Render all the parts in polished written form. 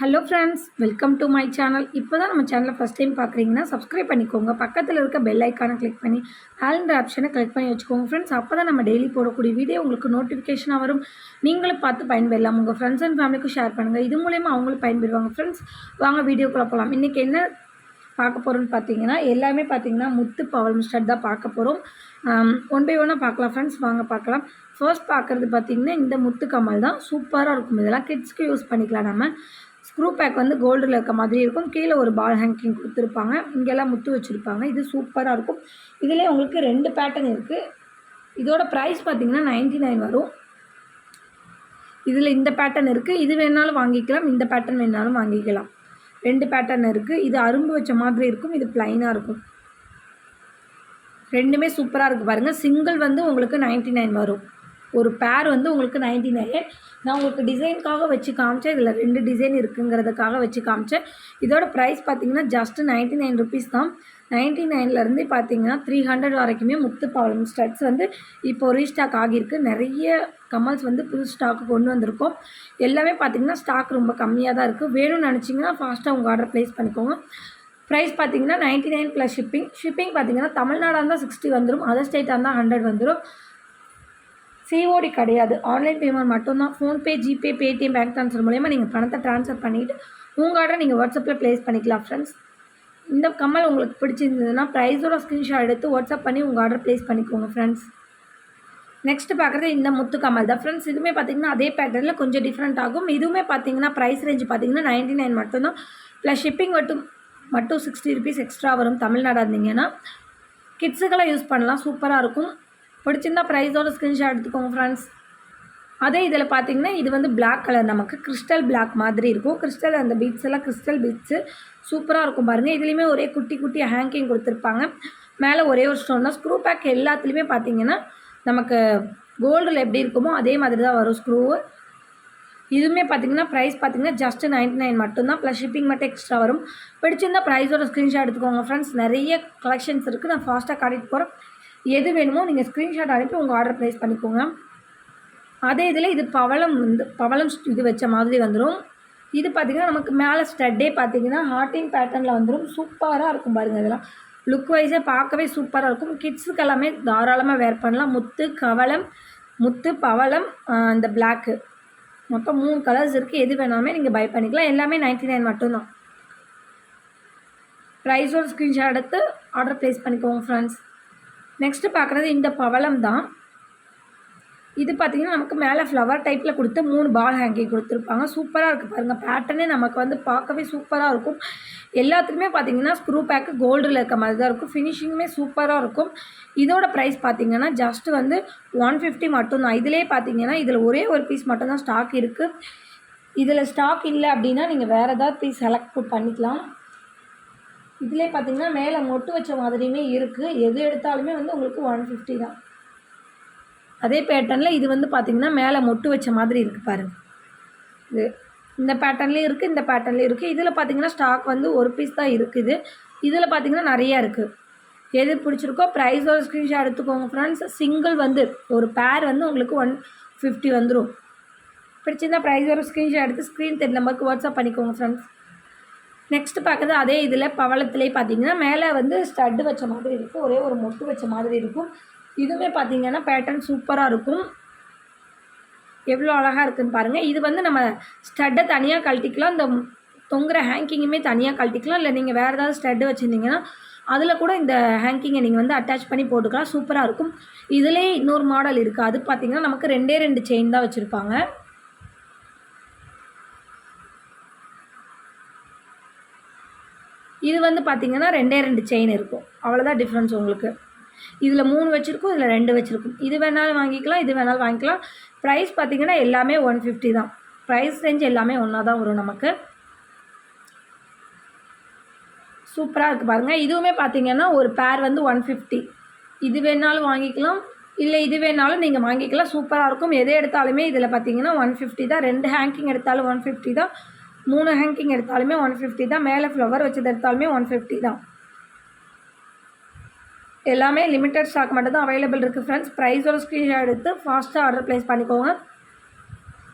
Hello friends, welcome to my channel. இப்போ தான் நம்ம சேனலை ஃபஸ்ட் டைம் பார்க்குறீங்கன்னா சப்ஸ்கிரைப் பண்ணிக்கோங்க. பக்கத்தில் இருக்க பெல் ஐக்கானை கிளிக் பண்ணி ஆல்ன்ற ஆப்ஷனை கிளிக் பண்ணி வச்சுக்கோங்க ஃப்ரெண்ட்ஸ். அப்போ தான் நம்ம டெய்லி போடக்கூடிய வீடியோ உங்களுக்கு நோட்டிஃபிகேஷனாக வரும். நீங்களும் பார்த்து பயன்பெறலாம். உங்கள் ஃப்ரெண்ட்ஸ் அண்ட் ஃபேமிலிக்கும் ஷேர் பண்ணுங்கள். இது மூலயமா அவங்களும் பயன்பெறுவாங்க. ஃப்ரெண்ட்ஸ், வாங்க வீடியோக்குள்ளே போகலாம். இன்றைக்கி என்ன பார்க்க போகிறோன்னு பார்த்தீங்கன்னா, எல்லாமே பார்த்தீங்கன்னா முத்து பவளம் ஸ்டட் தான் பார்க்க போகிறோம். ஒன் பை ஒன்னாக பார்க்கலாம் ஃப்ரெண்ட்ஸ், வாங்க பார்க்கலாம். ஃபர்ஸ்ட் பார்க்குறது பார்த்திங்கன்னா இந்த முத்து கமல் தான். சூப்பராக இருக்கும். இதெல்லாம் கிட்ஸ்க்கு யூஸ் பண்ணிக்கலாம். நம்ம ஸ்க்ரூ பேக் வந்து கோல்டில் இருக்க மாதிரி இருக்கும். கீழே ஒரு பால் ஹேங்கிங் கொடுத்துருப்பாங்க. இங்கெல்லாம் முத்து வச்சுருப்பாங்க. இது சூப்பராக இருக்கும். இதிலே உங்களுக்கு 2 பேட்டர்ன் இருக்குது. இதோட ப்ரைஸ் பார்த்திங்கன்னா 99 வரும். இதில் இந்த பேட்டர்ன் இருக்குது. இது வேணாலும் வாங்கிக்கலாம், இந்த பேட்டர்ன் வேணாலும் வாங்கிக்கலாம். 2 பேட்டர்ன் இருக்குது. இது அரும்பு வச்ச மாதிரி இருக்கும், இது ப்ளைனாக இருக்கும். ரெண்டுமே சூப்பராக இருக்குது பாருங்கள். சிங்கிள் வந்து உங்களுக்கு 99 வரும். ஒரு பேர் வந்து உங்களுக்கு 99. நான் உங்களுக்கு டிசைனுக்காக வச்சு காமிச்சேன். இதில் 2 டிசைன் இருக்குங்கிறதுக்காக வச்சு காமிச்சேன். இதோட ப்ரைஸ் பார்த்திங்கன்னா ஜஸ்ட்டு 99 ருபீஸ் தான். 99லேருந்து பார்த்திங்கன்னா 300 வரைக்குமே முத்து பவளம் ஸ்டட்ஸ் வந்து இப்போ ரீஸ்டாக் ஆகியிருக்கு. நிறைய கமல்ஸ் வந்து புது ஸ்டாக்கு கொண்டு வந்திருக்கோம். எல்லாமே பார்த்திங்கன்னா ஸ்டாக் ரொம்ப கம்மியாக தான் இருக்குது. வேணும்னு நினச்சிங்கன்னா ஃபாஸ்ட்டாக உங்கள் ஆர்டர் ப்ளேஸ் பண்ணிக்கோங்க. ப்ரைஸ் பார்த்திங்கன்னா 99 ப்ளஸ் ஷிப்பிங் பார்த்திங்கன்னா தமிழ்நாடாக இருந்தால் 60 வந்துடும், அதர் ஸ்டேட்டாக இருந்தால் 100 வந்துடும். சிஓடி கிடையாது, ஆன்லைன் பேமெண்ட் மட்டும்தான். PhonePe, GPay, Paytm, bank transfer மூலயமா நீங்கள் பணத்தை ட்ரான்ஸ்ஃபர் பண்ணிவிட்டு உங்கள் ஆர்டரை நீங்கள் வாட்ஸ்அப்பில் ப்ளேஸ் பண்ணிக்கலாம் ஃப்ரெண்ட்ஸ். இந்த கம்மல் உங்களுக்கு பிடிச்சிருந்ததுன்னா ப்ரைஸோட ஸ்க்ரீன்ஷாட் எடுத்து வாட்ஸ்அப் பண்ணி உங்கள் ஆர்டர் ப்ளேஸ் பண்ணிக்கோங்க ஃப்ரெண்ட்ஸ். நெக்ஸ்ட்டு பார்க்குறது இந்த முத்து கமல் தான் ஃப்ரெண்ட்ஸ். இதுவுமே பார்த்திங்கன்னா அதே பேட்டர்னில் கொஞ்சம் டிஃப்ரெண்ட் ஆகும். இதுவுமே பார்த்திங்கன்னா ப்ரைஸ் ரேஞ்ச் பார்த்திங்கன்னா 99 மட்டும்தான். ப்ளஸ் ஷிப்பிங் மட்டும் 60 ருபீஸ் எக்ஸ்ட்ரா வரும். தமிழ்நாடாக இருந்தீங்கன்னா கிட்ஸுக்கெல்லாம் யூஸ் பண்ணலாம், சூப்பராக இருக்கும். பிடிச்சிருந்தா ப்ரைஸோட ஸ்க்ரீன்ஷாட் எடுத்துக்கோங்க ஃப்ரெண்ட்ஸ். அதே இதில் பார்த்தீங்கன்னா இது வந்து பிளாக் கலர், நமக்கு கிறிஸ்டல் பிளாக் மாதிரி இருக்கும். கிறிஸ்டல் அந்த பீட்ஸ் எல்லாம் கிறிஸ்டல் பீட்ஸு சூப்பராக இருக்கும் பாருங்கள். இதுலேயுமே ஒரே குட்டி குட்டி ஹேங்கிங் கொடுத்துருப்பாங்க. மேலே ஒரே ஒரு ஸ்டோன் தான். ஸ்க்ரூ பேக் எல்லாத்துலேயுமே பார்த்தீங்கன்னா நமக்கு கோல்டில் எப்படி இருக்குமோ அதே மாதிரி தான் வரும் ஸ்க்ரூவு. இதுவுமே பார்த்திங்கன்னா ப்ரைஸ் பார்த்திங்கன்னா ஜஸ்ட்டு 99 மட்டும்தான். ப்ளஸ் ஷிப்பிங் மட்டும் எக்ஸ்ட்ரா வரும். பிடிச்சிருந்தால் ப்ரைஸோட ஸ்க்ரீன்ஷாட் எடுத்துக்கோங்க ஃப்ரெண்ட்ஸ். நிறைய கலெக்ஷன்ஸ் இருக்குது, நான் ஃபாஸ்ட்டாக காட்டிட்டு போகிறேன். எது வேணுமோ நீங்கள் ஸ்க்ரீன்ஷாட் அனுப்பி உங்கள் ஆர்டர் ப்ளேஸ் பண்ணிக்கோங்க. அதே இதில் இது பவளம் இது வச்ச மாதிரி வந்துடும். இது பார்த்திங்கன்னா நமக்கு மேலே ஸ்டட்டே பார்த்திங்கன்னா ஹார்டின் பேட்டர்னில் வந்துடும். சூப்பராக இருக்கும் பாருங்கள். இதெல்லாம் லுக் வைஸே பார்க்கவே சூப்பராக இருக்கும். கிட்ஸுக்கு எல்லாமே தாராளமாக வேர் பண்ணலாம். முத்து பவளம் இந்த பிளாக்கு மொத்தம் 3 கலர்ஸ் இருக்குது. எது வேணாலுமே நீங்கள் பை பண்ணிக்கலாம். எல்லாமே 99 மட்டும்தான். ப்ரைஸோட ஸ்க்ரீன்ஷாட் எடுத்து ஆர்டர் ப்ளேஸ் பண்ணிக்கோங்க ஃப்ரெண்ட்ஸ். நெக்ஸ்ட்டு பார்க்குறது இந்த பவளம் தான். இது பார்த்திங்கன்னா நமக்கு மேலே ஃப்ளவர் டைப்பில் கொடுத்து 3 பால் ஹேங்கிங் கொடுத்துருப்பாங்க. சூப்பராக இருக்குது பாருங்கள். பேட்டர்னே நமக்கு வந்து பார்க்கவே சூப்பராக இருக்கும். எல்லாத்துக்குமே பார்த்திங்கன்னா ஸ்க்ரூ பேக்கு கோல்டில் இருக்க மாதிரி தான் இருக்கும். ஃபினிஷிங்குமே சூப்பராக இருக்கும். இதோட ப்ரைஸ் பார்த்திங்கன்னா ஜஸ்ட்டு வந்து 150 மட்டும்தான். இதிலே பார்த்திங்கன்னா இதில் ஒரே ஒரு பீஸ் மட்டும்தான் ஸ்டாக் இருக்குது. இதில் ஸ்டாக் இல்லை அப்படின்னா நீங்கள் வேறு ஏதாவது பீஸ் செலக்ட் பண்ணிக்கலாம். இதிலே பார்த்திங்கன்னா மேலே மொட்டு வச்ச மாதிரியுமே இருக்குது. எது எடுத்தாலுமே வந்து உங்களுக்கு 150 தான். அதே பேட்டர்னில் இது வந்து பார்த்திங்கன்னா மேலே மொட்டு வச்ச மாதிரி இருக்குது பாருங்கள். இது இந்த பேட்டர்ன்லேயும் இருக்குது, இந்த பேட்டர்ன்லேயும் இருக்குது. இதில் பார்த்திங்கன்னா ஸ்டாக் வந்து ஒரு பீஸ் தான் இருக்குது. இதில் பார்த்திங்கன்னா நிறையா இருக்குது. எது பிடிச்சிருக்கோ ப்ரைஸோட ஸ்க்ரீன்ஷாட் எடுத்துக்கோங்க ஃப்ரெண்ட்ஸ். சிங்கிள் வந்து ஒரு பேர் வந்து உங்களுக்கு 150 வந்துடும். பிடிச்சிருந்தால் ப்ரைஸோட ஸ்க்ரீன்ஷாட் எடுத்து ஸ்க்ரீன் தெரிய நம்பருக்கு வாட்ஸ்அப் பண்ணிக்கோங்க ஃப்ரெண்ட்ஸ். நெக்ஸ்ட்டு பார்க்குறது அதே இதில் பவளத்திலே பார்த்திங்கன்னா மேலே வந்து ஸ்டட்டு வச்ச மாதிரி இருக்கும், ஒரே ஒரு மொட்டு வச்ச மாதிரி இருக்கும். இதுவுமே பார்த்திங்கன்னா பேட்டர்ன் சூப்பராக இருக்கும். எவ்வளோ அழகாக இருக்குதுன்னு பாருங்கள். இது வந்து நம்ம ஸ்டட்டை தனியாக கழட்டிக்கலாம், இந்த தொங்குற ஹேங்கிங்குமே தனியாக கழட்டிக்கலாம். இல்லை நீங்கள் வேறு ஏதாவது ஸ்டட்டு வச்சுருந்தீங்கன்னா அதில் கூட இந்த ஹேங்கிங்கை நீங்கள் வந்து அட்டாச் பண்ணி போட்டுக்கலாம். சூப்பராக இருக்கும். இதிலே இன்னொரு மாடல் இருக்குது. அது பார்த்திங்கன்னா நமக்கு 2 செயின் தான் வச்சுருப்பாங்க. இது வந்து பார்த்திங்கன்னா 2 செயின் இருக்கும். அவ்வளோதான் டிஃப்ரென்ஸ் உங்களுக்கு. இதில் 3 வச்சுருக்கும், இதில் 2 வச்சுருக்கும். இது வேணாலும் வாங்கிக்கலாம், இது வேணாலும் வாங்கிக்கலாம். ப்ரைஸ் பார்த்திங்கன்னா எல்லாமே 150 தான். ப்ரைஸ் ரேஞ்ச் எல்லாமே ஒன்றா தான் வரும் நமக்கு. சூப்பராக இருக்குது பாருங்கள். இதுவுமே பார்த்திங்கன்னா ஒரு பேர் வந்து 150. இது வேணாலும் வாங்கிக்கலாம், இல்லை இது வேணாலும் நீங்கள் வாங்கிக்கலாம். சூப்பராக இருக்கும். எது எடுத்தாலுமே இதில் பார்த்திங்கன்னா 150 தான். 2 ஹேங்கிங் எடுத்தாலும் 150 தான். 3 ஹேங்கிங் எடுத்தாலுமே 150 தான். மேலே ஃப்ளவர் வச்சது எடுத்தாலுமே 150 தான். எல்லாமே லிமிட்டட் ஸ்டாக் மட்டும் தான் அவைலபிள் இருக்குது ஃப்ரெண்ட்ஸ். ப்ரைஸோட ஸ்க்ரீன்ஷாட் எடுத்து ஃபாஸ்ட்டாக ஆர்டர் ப்ளேஸ் பண்ணிக்கோங்க.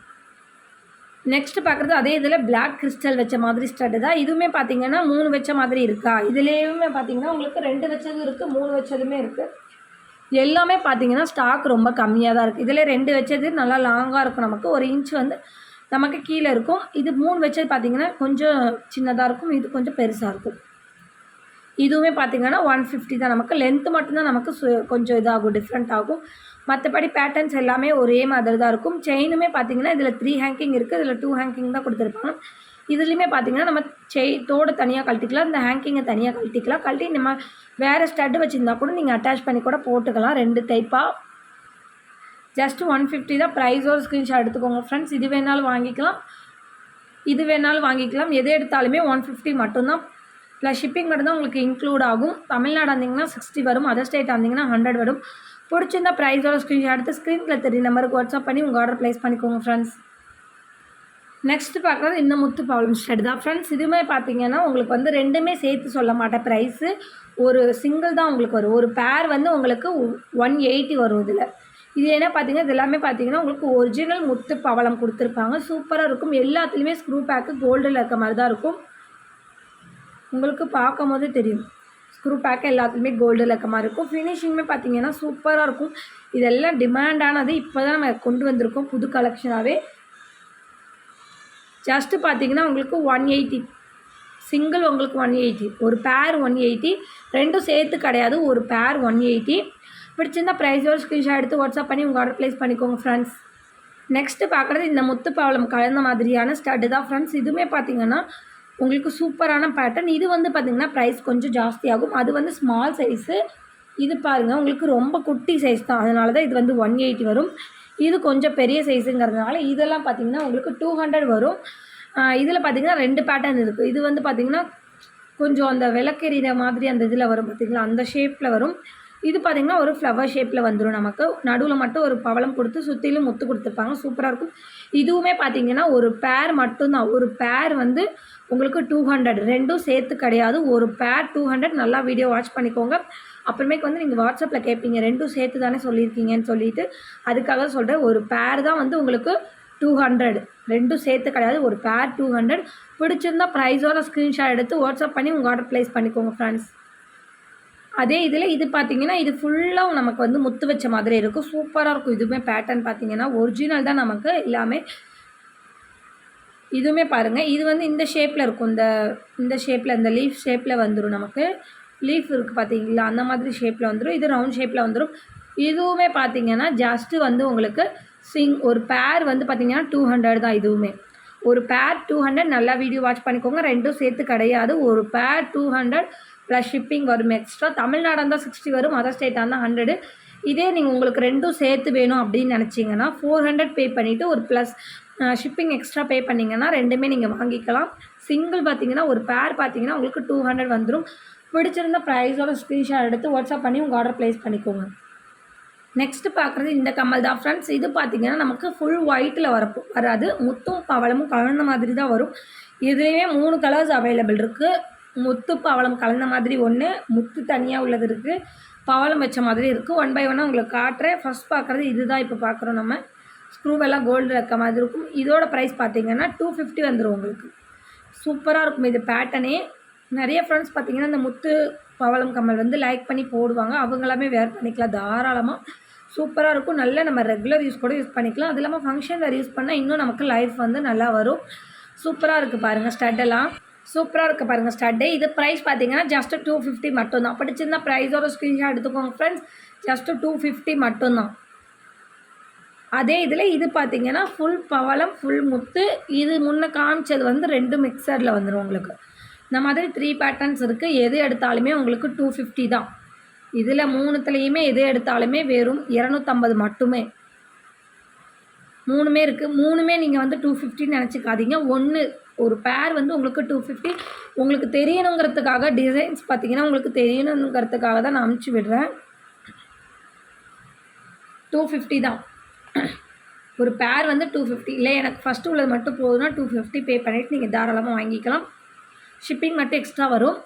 நெக்ஸ்ட்டு பார்க்குறது அதே இதில் பிளாக் கிறிஸ்டல் வச்ச மாதிரி ஸ்டட்டு தான். இதுவுமே பார்த்தீங்கன்னா 3 வச்ச மாதிரி இருக்கா, இதுலேயுமே பார்த்தீங்கன்னா உங்களுக்கு 2 வச்சதும் இருக்குது, 3 வச்சதுமே இருக்குது. எல்லாமே பார்த்தீங்கன்னா ஸ்டாக் ரொம்ப கம்மியாக தான் இருக்குது. இதில் 2 வச்சது நல்லா லாங்காக இருக்கும், நமக்கு 1 இன்ச் வந்து நமக்கு கீழே இருக்கும். இது 3 வச்சது பார்த்தீங்கன்னா கொஞ்சம் சின்னதாக இருக்கும், இது கொஞ்சம் பெருசாக இருக்கும். இதுவுமே பார்த்தீங்கன்னா 150 தான். நமக்கு லென்த்து மட்டும்தான் நமக்கு கொஞ்சம் இதாகும், டிஃப்ரெண்ட் ஆகும். மற்றபடி பேட்டர்ன்ஸ் எல்லாமே ஒரே மாதிரி தான் இருக்கும். செயினுமே பார்த்தீங்கன்னா இதில் 3 ஹேங்கிங் இருக்குது, இதில் 2 ஹேங்கிங் தான் கொடுத்துருப்பாங்க. இதுலேயுமே பார்த்தீங்கன்னா நம்ம தோடு தனியாக கழட்டிக்கலாம், இந்த ஹேங்கிங்கை தனியாக கழட்டிக்கலாம். கழட்டி நம்ம வேறு ஸ்டட்டு வச்சுருந்தா கூட நீங்கள் அட்டாச் பண்ணி கூட போட்டுக்கலாம், 2 டைப்பாக. ஜஸ்ட்டு 150 தான். ப்ரைஸோட ஸ்க்ரீன்ஷாட் எடுத்துக்கோங்க ஃப்ரெண்ட்ஸ். இது வேணாலும் வாங்கிக்கலாம், இது வேணாலும் வாங்கிக்கலாம். எது எடுத்தாலுமே 150 மட்டும்தான். ப்ளஸ் ஷிப்பிங் மட்டும் தான் உங்களுக்கு இன்க்ளூட் ஆகும். தமிழ்நாடு வந்தீங்கன்னா 60 வரும், அதர் ஸ்டேட் வந்தீங்கன்னா 100 வரும். பிடிச்சிருந்தா ப்ரைஸோட ஸ்க்ரீன்ஷாட் எடுத்து ஸ்க்ரீனில் தெரிய நம்பருக்கு வாட்ஸ்அப் பண்ணி உங்கள் ஆர்டர் ப்ளேஸ் பண்ணிக்கோங்க ஃப்ரெண்ட்ஸ். நெக்ஸ்ட்டு பார்க்குறது இந்த முத்து பவளம் ஸ்டட் தான் ஃப்ரெண்ட்ஸ். இதுவுமே பார்த்தீங்கன்னா உங்களுக்கு வந்து 2மே சேர்த்து சொல்ல மாட்டேன் ப்ரைஸு, ஒரு சிங்கிள் தான் உங்களுக்கு வரும். ஒரு பேர் வந்து உங்களுக்கு 180 வரும். இது என்ன பார்த்தீங்கன்னா இது எல்லாமே பார்த்தீங்கன்னா உங்களுக்கு ஒரிஜினல் முத்து பவளம் கொடுத்துருப்பாங்க, சூப்பராக இருக்கும். எல்லாத்துலேயுமே ஸ்க்ரூ பேக்கு கோல்டில் இருக்க மாதிரி தான் இருக்கும், உங்களுக்கு பார்க்கும் போது தெரியும். ஸ்க்ரூ பேக்கு எல்லாத்துலேயுமே கோல்டில் இருக்க மாதிரி இருக்கும். ஃபினிஷிங்குமே பார்த்தீங்கன்னா சூப்பராக இருக்கும். இதெல்லாம் டிமாண்டானது, இப்போ தான் நம்ம கொண்டு வந்திருக்கோம் புது கலெக்ஷனாகவே. ஜஸ்ட்டு பார்த்தீங்கன்னா உங்களுக்கு 180 சிங்கிள், உங்களுக்கு 180, ஒரு பேர் 180, 2ம் சேர்த்து கிடையாது, ஒரு பேர் 180. பிடிச்சிருந்தா ப்ரைஸோட ஸ்க்ரீன்ஷாட் எடுத்து வாட்ஸ்அப் பண்ணி உங்கள் ஆர்டர் ப்ளேஸ் பண்ணிக்கோங்க ஃப்ரெண்ட்ஸ். நெக்ஸ்ட்டு பார்க்குறது இந்த முத்து பவளம் கலந்த மாதிரியான ஸ்டட்டு தான் ஃப்ரெண்ட்ஸ். இதுவுமே பார்த்தீங்கன்னா உங்களுக்கு சூப்பரான பேட்டர்ன். இது வந்து பார்த்திங்கன்னா ப்ரைஸ் கொஞ்சம் ஜாஸ்தியாகும், அது வந்து ஸ்மால் சைஸு. இது பாருங்கள் உங்களுக்கு ரொம்ப குட்டி சைஸ் தான், அதனால தான் இது வந்து 180 வரும். இது கொஞ்சம் பெரிய சைஸுங்கிறதுனால இதெல்லாம் பார்த்திங்கன்னா உங்களுக்கு 200 வரும். இதில் பார்த்திங்கன்னா 2 பேட்டர்ன் இருக்குது. இது வந்து பார்த்திங்கன்னா கொஞ்சம் அந்த விளக்கெறிகிற மாதிரி அந்த இதில் வரும் பார்த்திங்களா, அந்த ஷேப்பில் வரும். இது பார்த்திங்கன்னா ஒரு ஃப்ளவர் ஷேப்பில் வந்துடும். நமக்கு நடுவில் மட்டும் ஒரு பவளம் கொடுத்து சுற்றிலும் முத்து கொடுத்துருப்பாங்க, சூப்பராக இருக்கும். இதுவுமே பார்த்திங்கன்னா ஒரு பேர் மட்டும்தான், ஒரு பேர் வந்து உங்களுக்கு 200, 2ம் சேர்த்து கிடையாது, ஒரு பேர் 200. நல்லா வீடியோ வாட்ச் பண்ணிக்கோங்க. அப்புறமேக்கு வந்து நீங்கள் வாட்ஸ்அப்பில் கேட்பீங்க 2ம் சேர்த்து தானே சொல்லியிருக்கீங்கன்னு சொல்லிட்டு, அதுக்காக சொல்கிறேன். ஒரு பேர் தான் வந்து உங்களுக்கு 200, 2ம் சேர்த்து கிடையாது, ஒரு பேர் 200. பிடிச்சிருந்தா ப்ரைஸோட ஸ்க்ரீன்ஷாட் எடுத்து வாட்ஸ்அப் பண்ணி உங்கள் ஆர்டர் ப்ளேஸ் பண்ணிக்கோங்க ஃப்ரெண்ட்ஸ். அதே இதில் இது பார்த்தீங்கன்னா இது ஃபுல்லாக நமக்கு வந்து முத்து வச்ச மாதிரி இருக்கும், சூப்பராக இருக்கும். இதுவுமே பேட்டர்ன் பார்த்தீங்கன்னா ஒரிஜினல் தான் நமக்கு எல்லாமே. இதுவுமே பாருங்கள், இது வந்து இந்த ஷேப்பில் இருக்கும், இந்த ஷேப்பில், இந்த லீஃப் ஷேப்பில் வந்துடும். நமக்கு லீஃப் இருக்குது பார்த்தீங்களா, அந்த மாதிரி ஷேப்பில் வந்துடும். இது ரவுண்ட் ஷேப்பில் வந்துடும். இதுவுமே பார்த்தீங்கன்னா ஜஸ்ட்டு வந்து உங்களுக்கு ஒரு பேர் வந்து பார்த்திங்கன்னா 200 தான். இதுவுமே ஒரு பேர் 200. நல்லா வீடியோ வாட்ச் பண்ணிக்கோங்க, 2ம் சேர்த்து கிடையாது, ஒரு பேர் 200 ப்ளஸ் ஷிப்பிங் வரும் எக்ஸ்ட்ரா. தமிழ்நாடு இருந்தால் 60 வரும், அதர் ஸ்டேட்டாக இருந்தால் 100. இதே நீங்கள் உங்களுக்கு 2ம் சேர்த்து வேணும் அப்படின்னு நினச்சிங்கன்னா 400 பே பண்ணிவிட்டு ஒரு ப்ளஸ் ஷிப்பிங் எக்ஸ்ட்ரா பே பண்ணிங்கன்னா 2மே நீங்கள் வாங்கிக்கலாம். சிங்கிள் பார்த்தீங்கன்னா ஒரு பேர் பார்த்தீங்கன்னா உங்களுக்கு 200 வந்துடும். பிடிச்சிருந்த ப்ரைஸோட ஸ்க்ரீன்ஷாட் எடுத்து வாட்ஸ்அப் பண்ணி உங்கள் ஆர்டர் ப்ளேஸ் பண்ணிக்கோங்க. நெக்ஸ்ட்டு பார்க்குறது இந்த கம்மல் தான் ஃப்ரெண்ட்ஸ். இது பார்த்திங்கன்னா நமக்கு ஃபுல் ஒயிட்டில் வராது, முத்தும் பவளமும் கலந்த மாதிரி தான் வரும். இதுலேயே 3 கலர்ஸ் அவைலபிள் இருக்குது. முத்து பவளம் கலந்த மாதிரி ஒன்று, முத்து தனியாக உள்ளது இருக்குது, பவளம் வச்ச மாதிரி இருக்குது. 1 by 1 உங்களுக்கு காட்டுறேன். ஃபஸ்ட் பார்க்குறது இது தான். இப்போ பார்க்குறோம் நம்ம ஸ்க்ரூவெல்லாம் கோல்டு இருக்க மாதிரி இருக்கும். இதோட ப்ரைஸ் பார்த்திங்கன்னா 250 வந்துடும் உங்களுக்கு. சூப்பராக இருக்கும் இது பேட்டர்னே. நிறைய ஃப்ரெண்ட்ஸ் பார்த்திங்கன்னா இந்த முத்து பவளம் கம்மல் வந்து லைக் பண்ணி போடுவாங்க, அவங்களாமே வேர் பண்ணிக்கலாம் தாராளமாக. சூப்பராக இருக்கும், நல்ல நம்ம ரெகுலர் யூஸ் கூட யூஸ் பண்ணிக்கலாம். அது இல்லாமல் ஃபங்க்ஷன் வேறு யூஸ் பண்ணால் இன்னும் நமக்கு லைஃப் வந்து நல்லா வரும். சூப்பராக இருக்குது பாருங்கள், ஸ்டட்டெல்லாம் சூப்பராக இருக்குது பாருங்கள் ஸ்டட்டு. இது ப்ரைஸ் பார்த்திங்கன்னா ஜஸ்ட்டு 250 மட்டும்தான். பிடிச்சிருந்தா ப்ரைஸோட ஸ்க்ரீன்ஷாட் எடுத்துக்கோங்க ஃப்ரெண்ட்ஸ். ஜஸ்ட்டு 250 மட்டும்தான். அதே இதில் இது பார்த்திங்கன்னா ஃபுல் பவளம் ஃபுல் முத்து. இது முன்னே காமிச்சது வந்து 2 மிக்சரில் வந்துடும் உங்களுக்கு. இந்த மாதிரி 3 பேட்டர்ன்ஸ் இருக்குது. எது எடுத்தாலுமே உங்களுக்கு 250 தான். இதில் 3த்துலேயுமே எது எடுத்தாலுமே வெறும் 250 மட்டுமே. 3மே இருக்குது. 3மே நீங்கள் வந்து 250 நினச்சிக்காதீங்க. ஒரு பேர் வந்து உங்களுக்கு 250. உங்களுக்கு தெரியணுங்கிறதுக்காக டிசைன்ஸ் பார்த்திங்கன்னா உங்களுக்கு தெரியணுங்கிறதுக்காக தான் நான் அனுப்பிச்சி விடுறேன். 250 தான். ஒரு பேர் வந்து 250. இல்லை எனக்கு ஃபஸ்ட்டு உள்ளது மட்டும் போதுன்னா 250 பே பண்ணிவிட்டு நீங்கள் தாராளமாக வாங்கிக்கலாம். ஷிப்பிங் மட்டும் எக்ஸ்ட்ரா வரும்.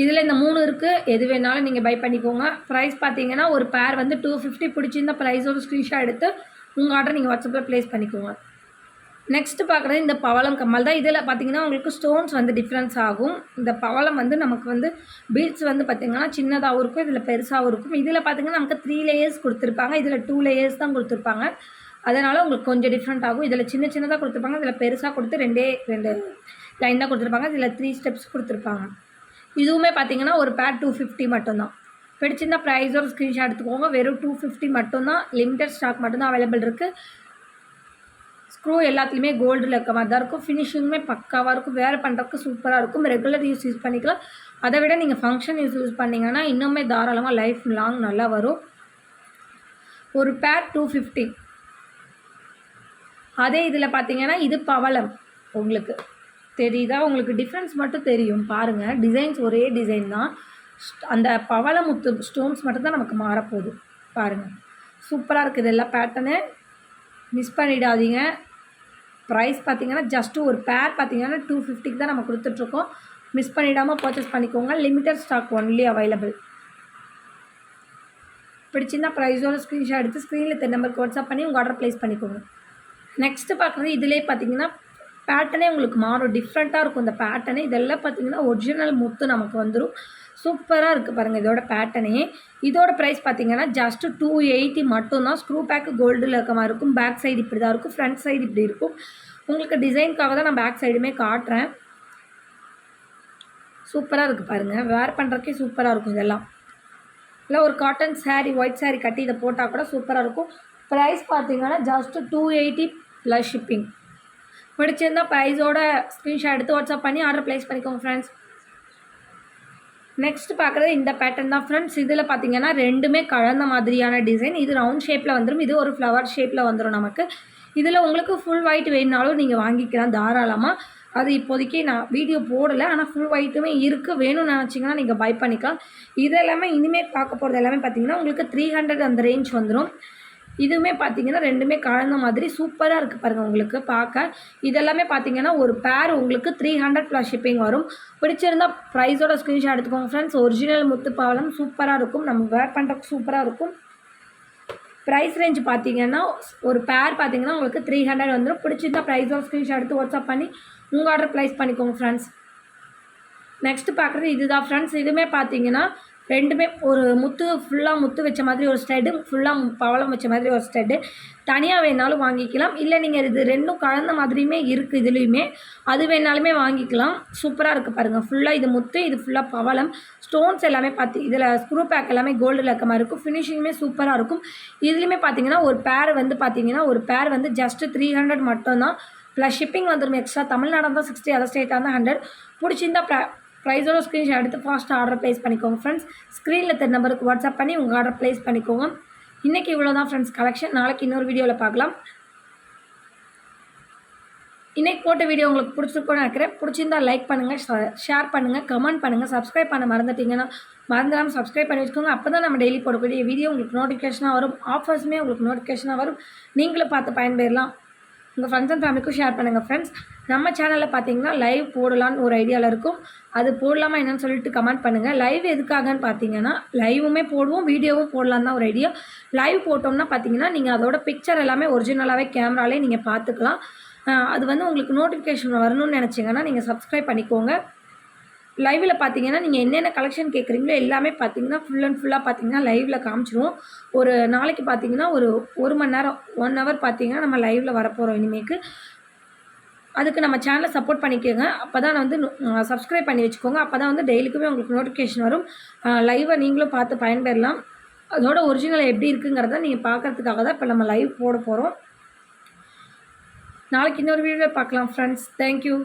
இதில் இந்த 3 இருக்குது. எது வேணாலும் நீங்கள் பை பண்ணிக்கோங்க. ப்ரைஸ் பார்த்தீங்கன்னா ஒரு பேர் வந்து 250 பிடிச்சிருந்த ப்ரைஸோட ஸ்க்ரீன்ஷாட் எடுத்து உங்கள் ஆர்டர் நீங்கள் வாட்ஸ்அப்பில் ப்ளேஸ் பண்ணிக்கோங்க. நெக்ஸ்ட்டு பார்க்குறது இந்த பவளம் கம்மல் தான். இதில் பார்த்தீங்கன்னா உங்களுக்கு ஸ்டோன்ஸ் வந்து டிஃப்ரென்ஸ் ஆகும். இந்த பவளம் வந்து நமக்கு வந்து பீட்ஸ் வந்து பார்த்திங்கன்னா சின்னதாகவும் இருக்கும், இதில் பெருசாகவும் இருக்கும். இதில் பார்த்திங்கன்னா நமக்கு 3 லேயர்ஸ் கொடுத்துருப்பாங்க, இதில் 2 லேயர்ஸ் தான் கொடுத்துருப்பாங்க. அதனால் உங்களுக்கு கொஞ்சம் டிஃப்ரெண்ட் ஆகும். இதில் சின்ன சின்னதாக கொடுத்துருப்பாங்க, இதில் பெருசாக கொடுத்து 2 லைன் தான் கொடுத்துருப்பாங்க. இதில் 3 ஸ்டெப்ஸ் கொடுத்துருப்பாங்க. இதுவுமே பார்த்திங்கன்னா ஒரு பேர் 250 மட்டும்தான். பிடிச்சிருந்தா ப்ரைஸோட ஸ்க்ரீன்ஷாட் எடுத்துக்கோங்க. வெறும் 250 மட்டும்தான். லிமிடெட் ஸ்டாக் மட்டும்தான் அவைலபிள் இருக்குது. ஸ்க்ரூ எல்லாத்துலேயுமே கோல்டில் இருக்க மாதிரி தான் இருக்கும். ஃபினிஷிங்குமே பக்காவாக இருக்கும். வேறு பண்ணுறதுக்கு சூப்பராக இருக்கும். ரெகுலர் யூஸ் பண்ணிக்கலாம். அதை விட நீங்கள் ஃபங்க்ஷன் யூஸ் பண்ணிங்கன்னா இன்னுமே தாராளமாக லைஃப் லாங் நல்லா வரும். ஒரு பேர் 250. அதே இதில் பார்த்தீங்கன்னா இது பவளம். உங்களுக்கு தெரியுதா? உங்களுக்கு டிஃப்ரென்ஸ் மட்டும் தெரியும் பாருங்கள். டிசைன்ஸ் ஒரே டிசைன் தான். அந்த பவளமுத்து ஸ்டோன்ஸ் மட்டும்தான் நமக்கு மாறப்போகுது பாருங்கள். சூப்பராக இருக்குது இதெல்லாம் பேட்டர்னு. மிஸ் பண்ணிடாதீங்க. ப்ரைஸ் பார்த்திங்கன்னா ஜஸ்ட்டு ஒரு பேர் பார்த்திங்கன்னா 250க்கு தான் நம்ம கொடுத்துட்ருக்கோம். மிஸ் பண்ணிடாமல் பர்ச்சேஸ் பண்ணிக்கோங்க. Limited stock only available. பிடிச்சிருந்தா ப்ரைஸோட ஸ்க்ரீன்ஷாட் எடுத்து ஸ்க்ரீனில் நம்பருக்கு வாட்ஸ்அப் பண்ணி உங்கள் ஆர்டர் ப்ளேஸ் பண்ணிக்கோங்க. நெக்ஸ்ட்டு பார்க்குறது இதிலே பார்த்திங்கன்னா பேட்டர்னே உங்களுக்கு மாறும். டிஃப்ரெண்ட்டாக இருக்கும் இந்த பேட்டர்னே. இதெல்லாம் பார்த்திங்கன்னா ஒரிஜினல் முத்து நமக்கு வந்துடும். சூப்பராக இருக்குது பாருங்கள் இதோட பேட்டர்னே. இதோட ப்ரைஸ் பார்த்திங்கன்னா ஜஸ்ட்டு 280 மட்டும்தான். ஸ்க்ரூ பேக்கு கோல்டில் இருக்க மாதிரி இருக்கும். பேக் சைடு இப்படி தான் இருக்கும், ஃப்ரண்ட் சைடு இப்படி இருக்கும். உங்களுக்கு டிசைனுக்காக தான் நான் பேக் சைடுமே காட்டுறேன். சூப்பராக இருக்குது பாருங்கள். வேர் பண்ணுறதுக்கே சூப்பராக இருக்கும். இதெல்லாம் இல்லை ஒரு காட்டன் சாரீ, ஒயிட் சாரீ கட்டி இதை போட்டால் கூட சூப்பராக இருக்கும். ப்ரைஸ் பார்த்திங்கன்னா ஜஸ்ட்டு 280 ப்ளஸ் ஷிப்பிங். பிடிச்சிருந்தால் ப்ரைஸோட ஸ்க்ரீன்ஷாட் எடுத்து வாட்ஸ்அப் பண்ணி ஆர்டர் ப்ளேஸ் பண்ணிக்கோங்க ஃப்ரெண்ட்ஸ். நெக்ஸ்ட் பார்க்குறது இந்த பேட்டர்ன் தான் ஃப்ரெண்ட்ஸ். இதில் பார்த்தீங்கன்னா ரெண்டுமே கலந்த மாதிரியான டிசைன். இது ரவுண்ட் ஷேப்பில் வந்துடும், இது ஒரு ஃப்ளவர் ஷேப்பில் வந்துடும் நமக்கு. இதில் உங்களுக்கு ஃபுல் ஒயிட் வேணுனாலும் நீங்கள் வாங்கிக்கலாம் தாராளமாக. அது இப்போதைக்கு நான் வீடியோ போடலை, ஆனால் ஃபுல் ஒயிட்டுமே இருக்குது. வேணும்னு நினச்சிங்கன்னா நீங்கள் பை பண்ணிக்கலாம். இது எல்லாமே இனிமேல் பார்க்க போகிறது எல்லாமே பார்த்தீங்கன்னா உங்களுக்கு 300 அந்த ரேஞ்ச் வந்துடும். இதுவுமே பார்த்தீங்கன்னா ரெண்டுமே கலந்த மாதிரி சூப்பராக இருக்குது பாருங்கள் உங்களுக்கு பார்க்க. இதெல்லாமே பார்த்தீங்கன்னா ஒரு பேர் உங்களுக்கு 300 ப்ளஸ் ஷிப்பிங் வரும். பிடிச்சிருந்தால் ப்ரைஸோட ஸ்க்ரீன்ஷாட் எடுத்துக்கோங்க ஃப்ரெண்ட்ஸ். ஒரிஜினல் முத்து பவளம் சூப்பராக இருக்கும். நம்ம வேர் பண்ணுறதுக்கு சூப்பராக இருக்கும். ப்ரைஸ் ரேஞ்ச் பார்த்தீங்கன்னா ஒரு பேர் பார்த்தீங்கன்னா உங்களுக்கு 300 வந்துடும். பிடிச்சிருந்தால் ப்ரைஸோட ஸ்க்ரீன்ஷாட் எடுத்து வாட்ஸ்அப் பண்ணி உங்கள் ஆர்டர் ப்ளேஸ் பண்ணிக்கோங்க ஃப்ரெண்ட்ஸ். நெக்ஸ்ட்டு பார்க்குறது இதுதான் ஃப்ரெண்ட்ஸ். இதுவுமே பார்த்தீங்கன்னா ரெண்டுமே ஒரு முத்து ஃபுல்லாக முத்து வச்ச மாதிரி ஒரு ஸ்டெட்டு, ஃபுல்லாக பவளம் வச்ச மாதிரி ஒரு ஸ்டெட்டு. தனியாக வேணாலும் வாங்கிக்கலாம், இல்லை நீங்கள் இது ரெண்டும் கலந்த மாதிரியுமே இருக்குது இதுலேயுமே, அது வேணாலுமே வாங்கிக்கலாம். சூப்பராக இருக்குது பாருங்கள். ஃபுல்லாக இது முத்து, இது ஃபுல்லாக பவளம். ஸ்டோன்ஸ் எல்லாமே இதில் ஸ்க்ரூ பேக் எல்லாமே கோல்டில் இருக்க மாதிரி இருக்கும். ஃபினிஷிங்குமே சூப்பராக இருக்கும். இதுலேயுமே பார்த்தீங்கன்னா ஒரு பேர் வந்து ஜஸ்ட்டு 300 மட்டும்தான். ப்ளஸ் ஷிப்பிங் வந்துடும் எக்ஸ்ட்ரா. தமிழ்நாடு தான் 60, அதர் ஸ்டேட்டாக தான் 100. பிடிச்சிருந்தா ப்ரைஸோட ஸ்க்ரீன்ஷாட் எடுத்து ஃபாஸ்ட்டாக ஆர்டர் ப்ளேஸ் பண்ணிக்கோங்க ஃப்ரெண்ட்ஸ். ஸ்க்ரீனில் நம்பருக்கு வாட்ஸ்அப் பண்ணி உங்கள் ஆர்டர் ப்ளேஸ் பண்ணிக்கோங்க. இன்றைக்கி இவ்வளோ தான் ஃப்ரெண்ட்ஸ் கலெக்ஷன். நாளைக்கு இன்னொரு வீடியோவில் பார்க்கலாம். இன்றைக்கி போட்ட வீடியோ உங்களுக்கு பிடிச்சிருக்கோன்னு நினைக்கிறேன். பிடிச்சிருந்தால் லைக் பண்ணுங்கள், ஷேர் பண்ணுங்கள், கமெண்ட் பண்ணுங்கள். சப்ஸ்கிரைப் பண்ண மறந்துட்டிங்கன்னா மறந்துடாமல் சப்ஸ்கிரைப் பண்ணி வச்சுக்கோங்க. அப்போ தான் நம்ம டெய்லி போடக்கூடிய வீடியோ உங்களுக்கு நோட்டிஃபிகேஷனாக வரும். ஆஃபர்ஸுமே உங்களுக்கு நோட்டிஃபிகேஷனாக வரும். நீங்களும் பார்த்து பயன்பெறலாம். உங்கள் ஃப்ரெண்ட்ஸ் அண்ட் ஃபேமிலிக்கும் ஷேர் பண்ணுங்கள் ஃப்ரெண்ட்ஸ். நம்ம சேனலில் பார்த்தீங்கன்னா லைவ் போடலான்னு ஒரு ஐடியாவில் இருக்கும். அது போடலாமா என்னன்னு சொல்லிட்டு கமெண்ட் பண்ணுங்கள். லைவ் எதுக்காகன்னு பார்த்தீங்கன்னா லைவுமே போடுவோம், வீடியோவும் போடலான்னு தான் ஒரு ஐடியா. லைவ் போட்டோம்னா பார்த்தீங்கன்னா நீங்கள் அதோட பிக்சர் எல்லாமே ஒரிஜினலாகவே கேமராலே நீங்கள் பார்த்துக்கலாம். அது வந்து உங்களுக்கு நோட்டிஃபிகேஷன் வரணும்னு நினச்சிங்கன்னா நீங்கள் சப்ஸ்கிரைப் பண்ணிக்கோங்க. லைவில் பார்த்தீங்கன்னா நீங்கள் என்னென்ன கலெக்ஷன் கேட்குறீங்களோ எல்லாமே பார்த்தீங்கன்னா ஃபுல் அண்ட் ஃபுல்லாக பார்த்தீங்கன்னா லைவில் காமிச்சிருவோம். ஒரு நாளைக்கு பார்த்தீங்கன்னா ஒரு மணி நேரம் 1 ஹவர் பார்த்தீங்கன்னா நம்ம லைவில் வரப்போகிறோம் இனிமேக்கு. அதுக்கு நம்ம சேனலை சப்போர்ட் பண்ணிக்கோங்க. அப்போ தான் வந்து சப்ஸ்கிரைப் பண்ணி வச்சுக்கோங்க. அப்போ தான் வந்து டெய்லிக்குமே உங்களுக்கு நோட்டிஃபிகேஷன் வரும். லைவை நீங்களும் பார்த்து பயன்பெறலாம். அதோட ஒரிஜினல் எப்படி இருக்குங்கிறத நீங்கள் பார்க்குறதுக்காக தான் இப்போ நம்ம லைவ் போட போகிறோம். நாளைக்கு இன்னொரு வீடியோவில் பார்க்கலாம் ஃப்ரெண்ட்ஸ். தேங்க்யூ.